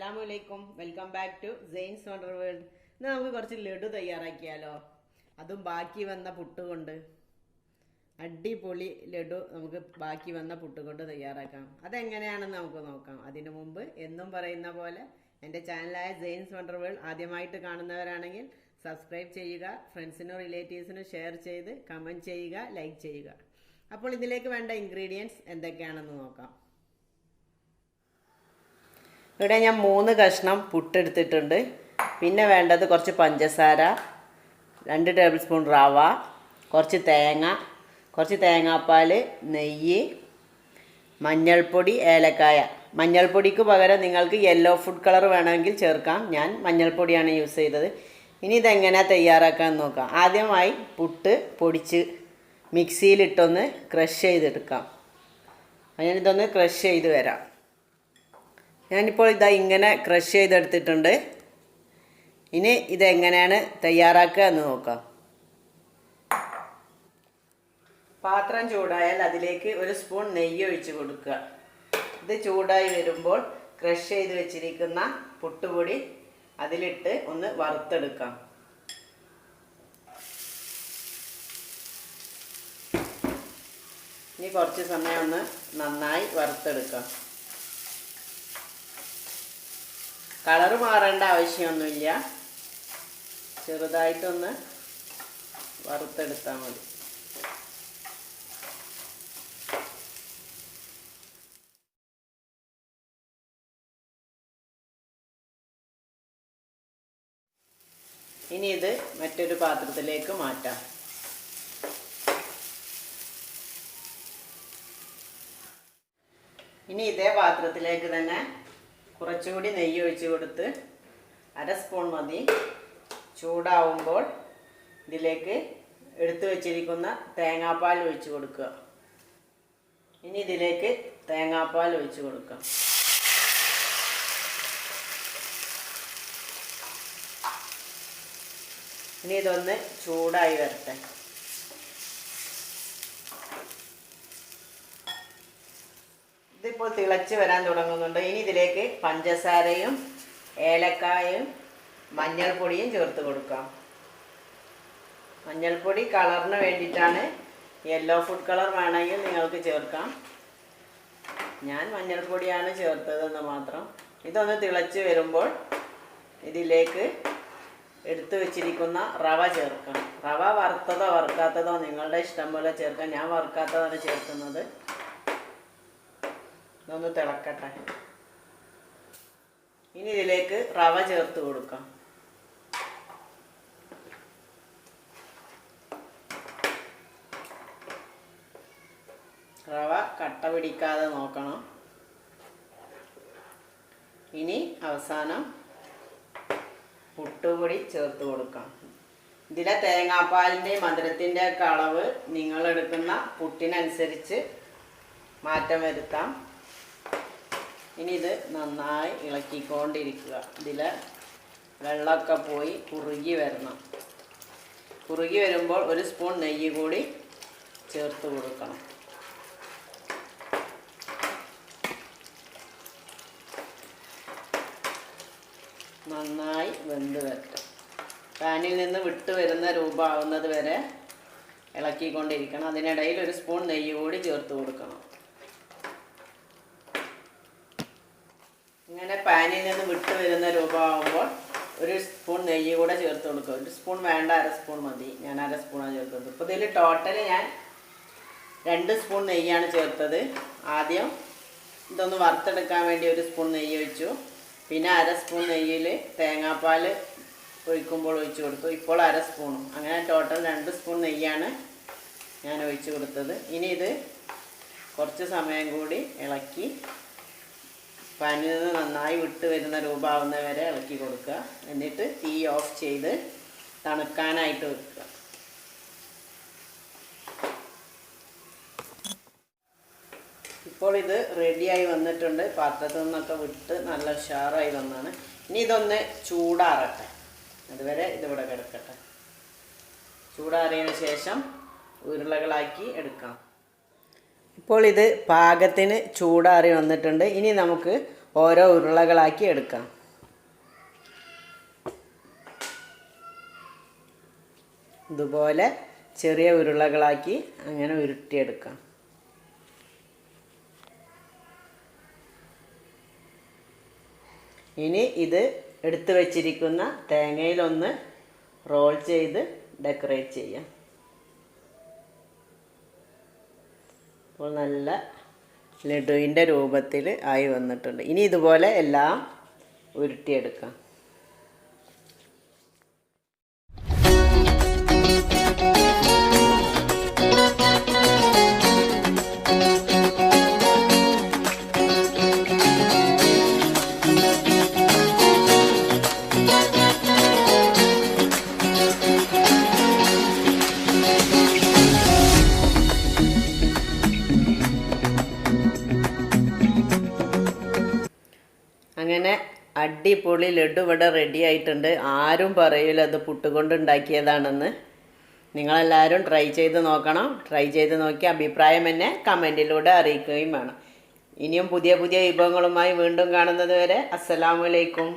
അസ്സലാമലൈക്കും, welcome back to Zain's wonder world. ഇന്ന് നമുക്ക് കുറച്ച് ലഡു തയ്യാറാക്കിയാലോ, അതും ബാക്കി വന്ന പുട്ട് കൊണ്ട്. അടിപൊളി ലഡു നമുക്ക് ബാക്കി വന്ന പുട്ട് കൊണ്ട് തയ്യാറാക്കാം. അതെങ്ങനെയാണെന്ന് നമുക്ക് നോക്കാം. അതിനു മുമ്പ് എന്നും പറയുന്ന പോലെ എൻ്റെ ചാനലായ സെയിൻസ് വണ്ടർ വേൾഡ് ആദ്യമായിട്ട് കാണുന്നവരാണെങ്കിൽ സബ്സ്ക്രൈബ് ചെയ്യുക, ഫ്രണ്ട്സിനും റിലേറ്റീവ്സിനും ഷെയർ ചെയ്ത് കമൻറ്റ് ചെയ്യുക, ലൈക്ക് ചെയ്യുക. അപ്പോൾ ഇതിലേക്ക് വേണ്ട ഇൻഗ്രീഡിയൻസ് എന്തൊക്കെയാണെന്ന് നോക്കാം. ഇവിടെ ഞാൻ 3 കഷ്ണം പുട്ടെടുത്തിട്ടുണ്ട്. പിന്നെ വേണ്ടത് കുറച്ച് പഞ്ചസാര, 2 ടേബിൾ സ്പൂൺ റവ, കുറച്ച് തേങ്ങ, കുറച്ച് തേങ്ങാപ്പാൽ, നെയ്യ്, മഞ്ഞൾപ്പൊടി, ഏലക്കായ. മഞ്ഞൾപ്പൊടിക്ക് പകരം നിങ്ങൾക്ക് യെല്ലോ ഫുഡ് കളർ വേണമെങ്കിൽ ചേർക്കാം. ഞാൻ മഞ്ഞൾപ്പൊടിയാണ് യൂസ് ചെയ്തത്. ഇനി ഇതെങ്ങനെയാണ് തയ്യാറാക്കാൻ നോക്കാം. ആദ്യമായി പുട്ട് പൊടിച്ച് മിക്സിയിലിട്ടൊന്ന് ക്രഷ് ചെയ്തെടുക്കാം. ഞാനിതൊന്ന് ക്രഷ് ചെയ്ത് വരാം. ഞാനിപ്പോൾ ഇതാ ഇങ്ങനെ ക്രഷ് ചെയ്തെടുത്തിട്ടുണ്ട്. ഇനി ഇതെങ്ങനെയാണ് തയ്യാറാക്കുക എന്ന് നോക്കാം. പാത്രം ചൂടായാൽ അതിലേക്ക് 1 സ്പൂൺ നെയ്യ് ഒഴിച്ച് കൊടുക്കുക. ഇത് ചൂടായി വരുമ്പോൾ ക്രഷ് ചെയ്ത് വെച്ചിരിക്കുന്ന പുട്ടുപൊടി അതിലിട്ട് ഒന്ന് വറുത്തെടുക്കാം. ഇനി കുറച്ച് സമയം ഒന്ന് നന്നായി വറുത്തെടുക്കാം. കളറ് മാറേണ്ട ആവശ്യമൊന്നുമില്ല, ചെറുതായിട്ടൊന്ന് വറുത്തെടുത്താൽ മതി. ഇനി ഇത് മറ്റൊരു പാത്രത്തിലേക്ക് മാറ്റാം. ഇനി ഇതേ പാത്രത്തിലേക്ക് തന്നെ കുറച്ചുകൂടി നെയ്യ് ഒഴിച്ച് കൊടുത്ത് 1/2 സ്പൂൺ മതി. ചൂടാവുമ്പോൾ ഇതിലേക്ക് എടുത്തു വച്ചിരിക്കുന്ന തേങ്ങാപ്പാൽ ഒഴിച്ച് കൊടുക്കുക. ഇനി ഇതിലേക്ക് തേങ്ങാപ്പാൽ ഒഴിച്ച് കൊടുക്കാം. ഇനി ഇതൊന്ന് ചൂടായി വരട്ടെ. ഇതിപ്പോൾ തിളച്ച് വരാൻ തുടങ്ങുന്നുണ്ട്. ഇനി ഇതിലേക്ക് പഞ്ചസാരയും ഏലക്കായും മഞ്ഞൾപ്പൊടിയും ചേർത്ത് കൊടുക്കാം. മഞ്ഞൾപ്പൊടി കളറിന് വേണ്ടിയിട്ടാണ്. യെല്ലോ ഫുഡ് കളർ വേണമെങ്കിൽ നിങ്ങൾക്ക് ചേർക്കാം. ഞാൻ മഞ്ഞൾപ്പൊടിയാണ് ചേർത്തതെന്ന് മാത്രം. ഇതൊന്ന് തിളച്ച് വരുമ്പോൾ ഇതിലേക്ക് എടുത്തു വെച്ചിരിക്കുന്ന റവ ചേർക്കാം. റവ വറുത്തതോ വറുക്കാത്തതോ നിങ്ങളുടെ ഇഷ്ടം പോലെ ചേർക്കാം. ഞാൻ വറുക്കാത്തതാണ് ചേർക്കുന്നത്. ഇതൊന്ന് തിളക്കട്ടെ. ഇനി ഇതിലേക്ക് റവ ചേർത്ത് കൊടുക്കാം. റവ കട്ട പിടിക്കാതെ നോക്കണം. ഇനി അവസാനം പുട്ടുപൊടി ചേർത്ത് കൊടുക്കാം. ഇതിലെ തേങ്ങാപ്പാലിൻ്റെയും മധുരത്തിൻ്റെ ഒക്കെ അളവ് നിങ്ങളെടുക്കുന്ന പുട്ടിനനുസരിച്ച് മാറ്റം വരുത്താം. ഇനി ഇത് നന്നായി ഇളക്കിക്കൊണ്ടിരിക്കുക. ഇതിലെ വെള്ളമൊക്കെ പോയി കുറുകി വരണം. കുറുകി വരുമ്പോൾ 1 സ്പൂൺ നെയ്യ് കൂടി ചേർത്ത് കൊടുക്കണം. നന്നായി വെന്ത് വരട്ടെ. പാനിൽ നിന്ന് വിട്ട് വരുന്ന രൂപമാവുന്നത് വരെ ഇളക്കിക്കൊണ്ടിരിക്കണം. അതിനിടയിൽ 1 സ്പൂൺ നെയ്യ് കൂടി ചേർത്ത് കൊടുക്കണം. ഇങ്ങനെ പാനിൽ നിന്ന് വിട്ട് വരുന്ന രൂപമാകുമ്പോൾ 1 സ്പൂൺ നെയ്യ് കൂടെ ചേർത്ത് കൊടുക്കുക. 1 സ്പൂൺ വേണ്ട, 1/2 സ്പൂൺ മതി. ഞാൻ 1/2 സ്പൂണാണ് ചേർത്തത്. ഇപ്പോൾ ഇതിൽ ടോട്ടൽ ഞാൻ 2 സ്പൂൺ നെയ്യാണ് ചേർത്തത്. ആദ്യം ഇതൊന്ന് വറുത്തെടുക്കാൻ വേണ്ടി 1 സ്പൂൺ നെയ്യ് ഒഴിച്ചു. പിന്നെ 1/2 സ്പൂൺ നെയ്യിൽ തേങ്ങാപ്പാൽ ഒഴിക്കുമ്പോൾ ഒഴിച്ചു കൊടുത്തു. ഇപ്പോൾ 1/2 സ്പൂണും. അങ്ങനെ ടോട്ടൽ 2 സ്പൂൺ നെയ്യാണ് ഞാൻ ഒഴിച്ചു കൊടുത്തത്. ഇനി ഇത് കുറച്ച് സമയം കൂടി ഇളക്കി പാനിൽ നിന്ന് നന്നായി വിട്ട് വരുന്ന രൂപമാവുന്ന വരെ ഇളക്കി കൊടുക്കുക. എന്നിട്ട് തീ ഓഫ് ചെയ്ത് തണുക്കാനായിട്ട് വെക്കുക. ഇപ്പോൾ ഇത് റെഡിയായി വന്നിട്ടുണ്ട്. പാത്രത്തിൽ നിന്നൊക്കെ വിട്ട് നല്ല ഉഷാറായി വന്നാണ്. ഇനി ഇതൊന്ന് ചൂടാറട്ടെ. അതുവരെ ഇതിവിടെ കിടക്കട്ടെ. ചൂടാറിയതിന് ശേഷം ഉരുളകളാക്കി എടുക്കാം. ഇപ്പോൾ ഇത് പാകത്തിന് ചൂടാറി വന്നിട്ടുണ്ട്. ഇനി നമുക്ക് ഓരോ ഉരുളകളാക്കി എടുക്കാം. ഇതുപോലെ ചെറിയ ഉരുളകളാക്കി അങ്ങനെ ഉരുട്ടിയെടുക്കാം. ഇനി ഇത് എടുത്തു വച്ചിരിക്കുന്ന തേങ്ങയിലൊന്ന് റോൾ ചെയ്ത് ഡെക്കറേറ്റ് ചെയ്യാം. അപ്പോൾ നല്ല ലഡുവിൻ്റെ രൂപത്തിൽ ആയി വന്നിട്ടുണ്ട്. ഇനി ഇതുപോലെ എല്ലാം ഉരുട്ടിയെടുക്കാം. അങ്ങനെ അടിപൊളി ലഡു ഇവിടെ റെഡി ആയിട്ടുണ്ട്. ആരും പറയില്ല അത് പുട്ടുകൊണ്ട് ഉണ്ടാക്കിയതാണെന്ന്. നിങ്ങളെല്ലാവരും ട്രൈ ചെയ്ത് നോക്കണം. ട്രൈ ചെയ്ത് നോക്കി അഭിപ്രായം എന്നെ കമൻറ്റിലൂടെ അറിയിക്കുകയും വേണം. ഇനിയും പുതിയ പുതിയ വിഭവങ്ങളുമായി വീണ്ടും കാണുന്നത് വരെ അസ്സലാമു അലൈക്കും.